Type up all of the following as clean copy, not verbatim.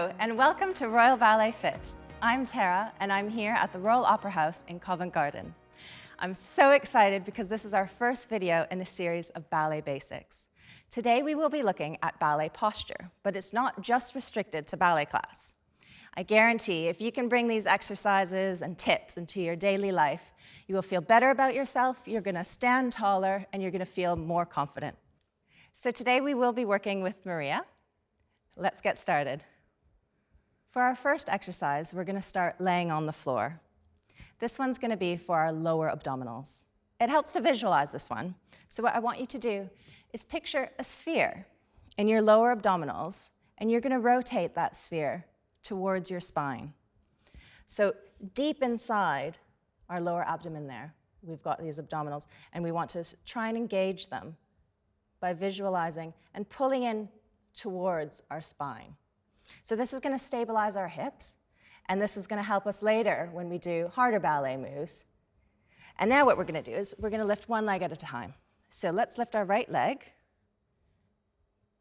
Hello, and welcome to Royal Ballet Fit. I'm Tara, and I'm here at the Royal Opera House in Covent Garden. I'm so excited because this is our first video in a series of ballet basics. Today we will be looking at ballet posture, but it's not just restricted to ballet class. I guarantee if you can bring these exercises and tips into your daily life, you will feel better about yourself, you're going to stand taller, and you're going to feel more confident. So today we will be working with Maria. Let's get started. For our first exercise, we're going to start laying on the floor. This one's going to be for our lower abdominals. It helps to visualize this one. So what I want you to do is picture a sphere in your lower abdominals, and you're going to rotate that sphere towards your spine. So deep inside our lower abdomen there, we've got these abdominals, and we want to try and engage them by visualizing and pulling in towards our spine. So this is going to stabilize our hips, and this is going to help us later when we do harder ballet moves. And now what we're going to do is we're going to lift one leg at a time. So let's lift our right leg.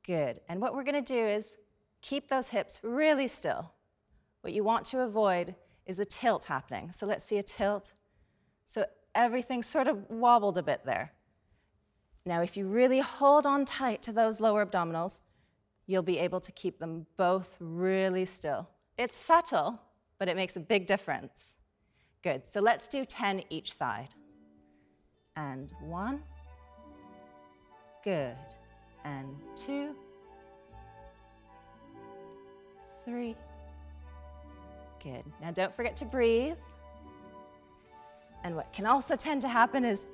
Good. And what we're going to do is keep those hips really still. What you want to avoid is a tilt happening. So let's see a tilt. So everything sort of wobbled a bit there. Now, if you really hold on tight to those lower abdominals, you'll be able to keep them both really still. It's subtle, but it makes a big difference. Good. So let's do 10 each side. And 1. Good. And 2. 3. Good. Now don't forget to breathe. And what can also tend to happen is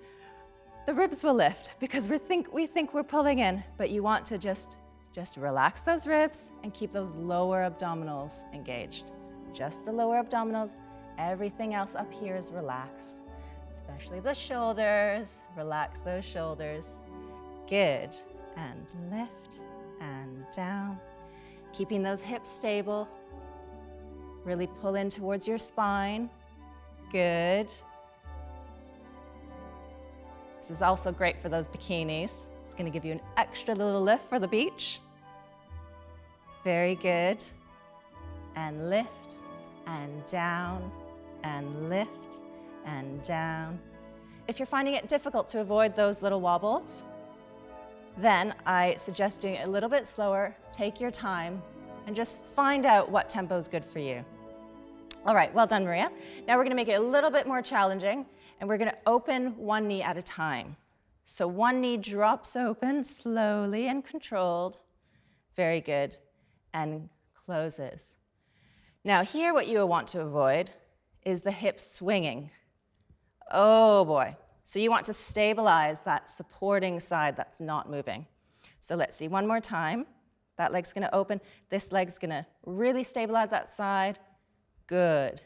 the ribs will lift because we think we're pulling in, but you want to just relax those ribs and keep those lower abdominals engaged. Just the lower abdominals. Everything else up here is relaxed, especially the shoulders. Relax those shoulders. Good. And lift and down. Keeping those hips stable. Really pull in towards your spine. Good. This is also great for those bikinis. It's going to give you an extra little lift for the beach. Very good. And lift and down and lift and down. If you're finding it difficult to avoid those little wobbles, then I suggest doing it a little bit slower. Take your time and just find out what tempo is good for you. All right, well done, Maria. Now we're going to make it a little bit more challenging, and we're going to open one knee at a time. So one knee drops open slowly and controlled. Very good. And closes. Now here what you want to avoid is the hips swinging. Oh boy. So you want to stabilize that supporting side that's not moving. So let's see one more time. That leg's going to open. This leg's going to really stabilize that side. Good.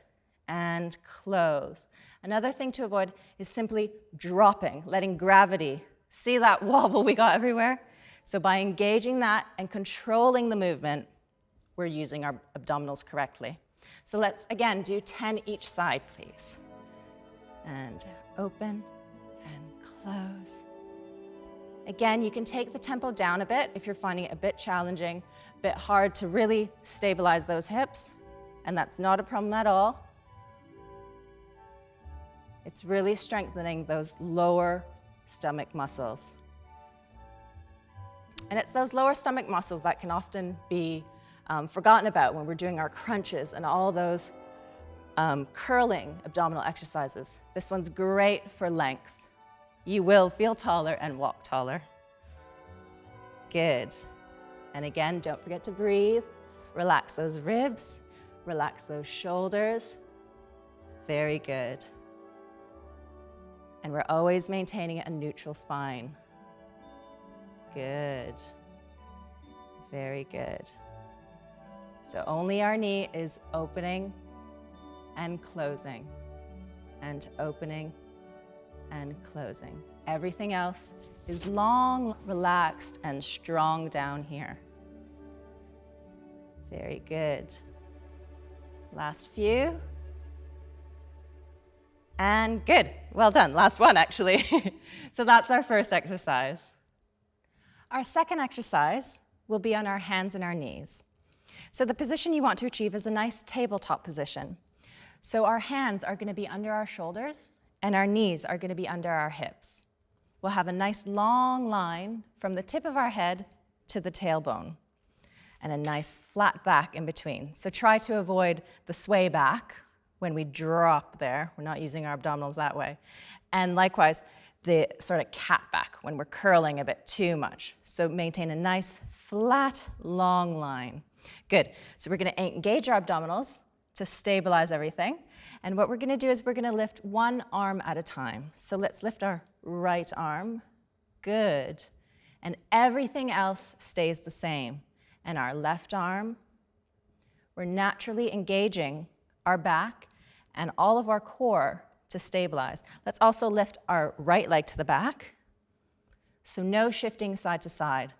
And close. Another thing to avoid is simply dropping, letting gravity. See that wobble we got everywhere? So by engaging that and controlling the movement, we're using our abdominals correctly. So let's, again, do 10 each side, please. And open and close. Again, you can take the tempo down a bit if you're finding it a bit challenging, a bit hard to really stabilize those hips, and that's not a problem at all. It's really strengthening those lower stomach muscles. And it's those lower stomach muscles that can often be forgotten about when we're doing our crunches and all those curling abdominal exercises. This one's great for length. You will feel taller and walk taller. Good. And again, don't forget to breathe. Relax those ribs. Relax those shoulders. Very good. And we're always maintaining a neutral spine. Good. Very good. So only our knee is opening and closing, and opening and closing. Everything else is long, relaxed, and strong down here. Very good. Last few. And good. Well done. Last one, actually. So that's our first exercise. Our second exercise will be on our hands and our knees. So the position you want to achieve is a nice tabletop position. So our hands are going to be under our shoulders and our knees are going to be under our hips. We'll have a nice long line from the tip of our head to the tailbone and a nice flat back in between. So try to avoid the sway back when we drop there. We're not using our abdominals that way. And likewise, the sort of cat back when we're curling a bit too much. So maintain a nice, flat, long line. Good. So we're going to engage our abdominals to stabilize everything. And what we're going to do is we're going to lift one arm at a time. So let's lift our right arm. Good. And everything else stays the same. And our left arm, we're naturally engaging our back and all of our core to stabilize. Let's also lift our right leg to the back. So no shifting side to side.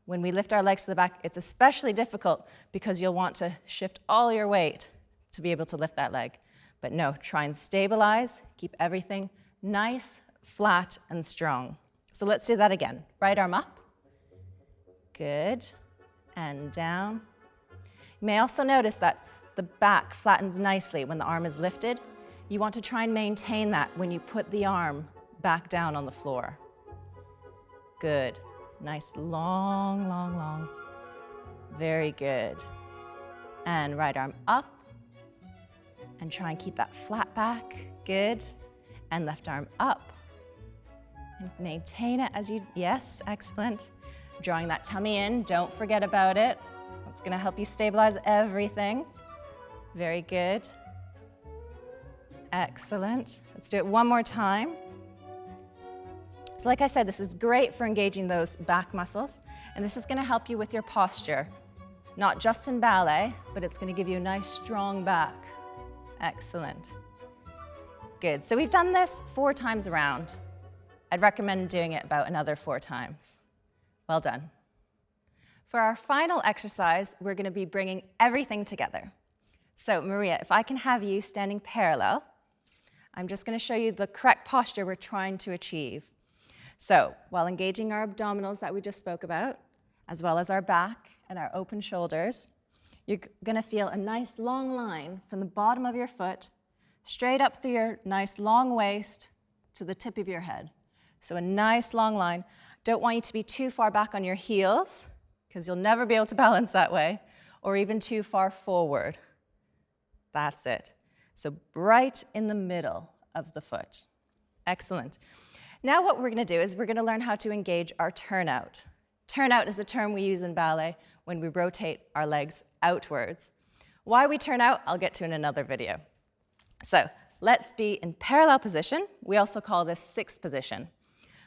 When we lift our legs to the back, it's especially difficult because you'll want to shift all your weight to be able to lift that leg. But no, try and stabilize, keep everything nice, flat, and strong. So let's do that again. Right arm up. Good. And down. You may also notice that the back flattens nicely when the arm is lifted. You want to try and maintain that when you put the arm back down on the floor. Good. Nice, long, long, long. Very good. And right arm up. And try and keep that flat back. Good. And left arm up. And maintain it as you, yes, excellent. Drawing that tummy in, don't forget about it. It's going to help you stabilize everything. Very good. Excellent. Let's do it one more time. So like I said, this is great for engaging those back muscles, and this is going to help you with your posture, not just in ballet, but it's going to give you a nice strong back. Excellent. Good. So we've done this 4 times around. I'd recommend doing it about another 4 times. Well done. For our final exercise, we're going to be bringing everything together. So Maria, if I can have you standing parallel, I'm just going to show you the correct posture we're trying to achieve. So while engaging our abdominals that we just spoke about, as well as our back and our open shoulders, you're going to feel a nice long line from the bottom of your foot straight up through your nice long waist to the tip of your head. So a nice long line. Don't want you to be too far back on your heels, because you'll never be able to balance that way, or even too far forward. That's it. So right in the middle of the foot. Excellent. Now what we're going to do is we're going to learn how to engage our turnout. Turnout is a term we use in ballet when we rotate our legs outwards. Why we turn out, I'll get to in another video. So let's be in parallel position. We also call this 6th position.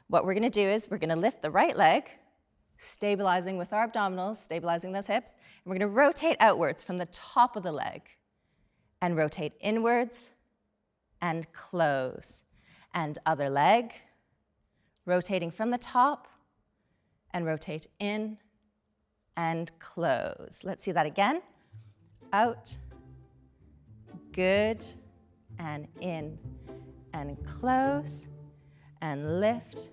What we're going to do is we're going to lift the right leg, stabilizing with our abdominals, stabilizing those hips, and we're going to rotate outwards from the top of the leg and rotate inwards and close. And other leg, rotating from the top and rotate in and close. Let's see that again. Out, good, and in and close and lift,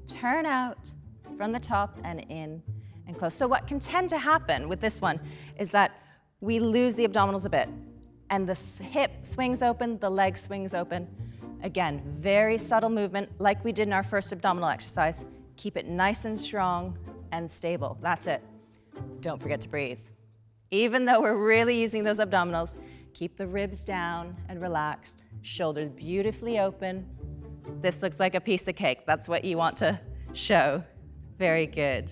turn out from the top and in and close. So what can tend to happen with this one is that we lose the abdominals a bit and the hip swings open, the leg swings open. Again, very subtle movement like we did in our first abdominal exercise. Keep it nice and strong and stable. That's it. Don't forget to breathe. Even though we're really using those abdominals, keep the ribs down and relaxed. Shoulders beautifully open. This looks like a piece of cake. That's what you want to show. Very good.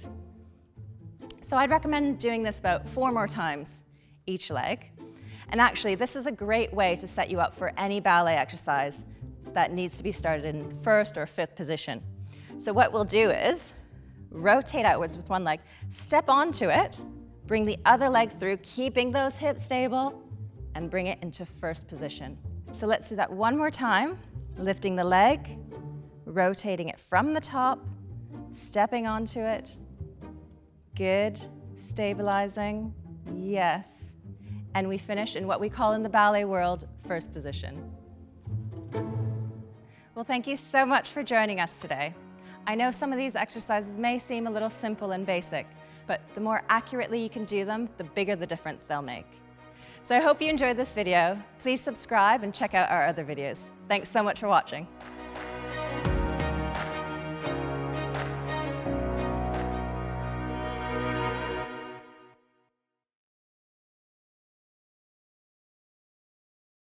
So I'd recommend doing this about 4 more times each leg. And actually, this is a great way to set you up for any ballet exercise that needs to be started in 1st or 5th position. So what we'll do is rotate outwards with one leg, step onto it, bring the other leg through, keeping those hips stable, and bring it into 1st position. So let's do that one more time, lifting the leg, rotating it from the top, stepping onto it. Good, stabilizing, yes. And we finish in what we call in the ballet world, 1st position. Well, thank you so much for joining us today. I know some of these exercises may seem a little simple and basic, but the more accurately you can do them, the bigger the difference they'll make. So I hope you enjoyed this video. Please subscribe and check out our other videos. Thanks so much for watching.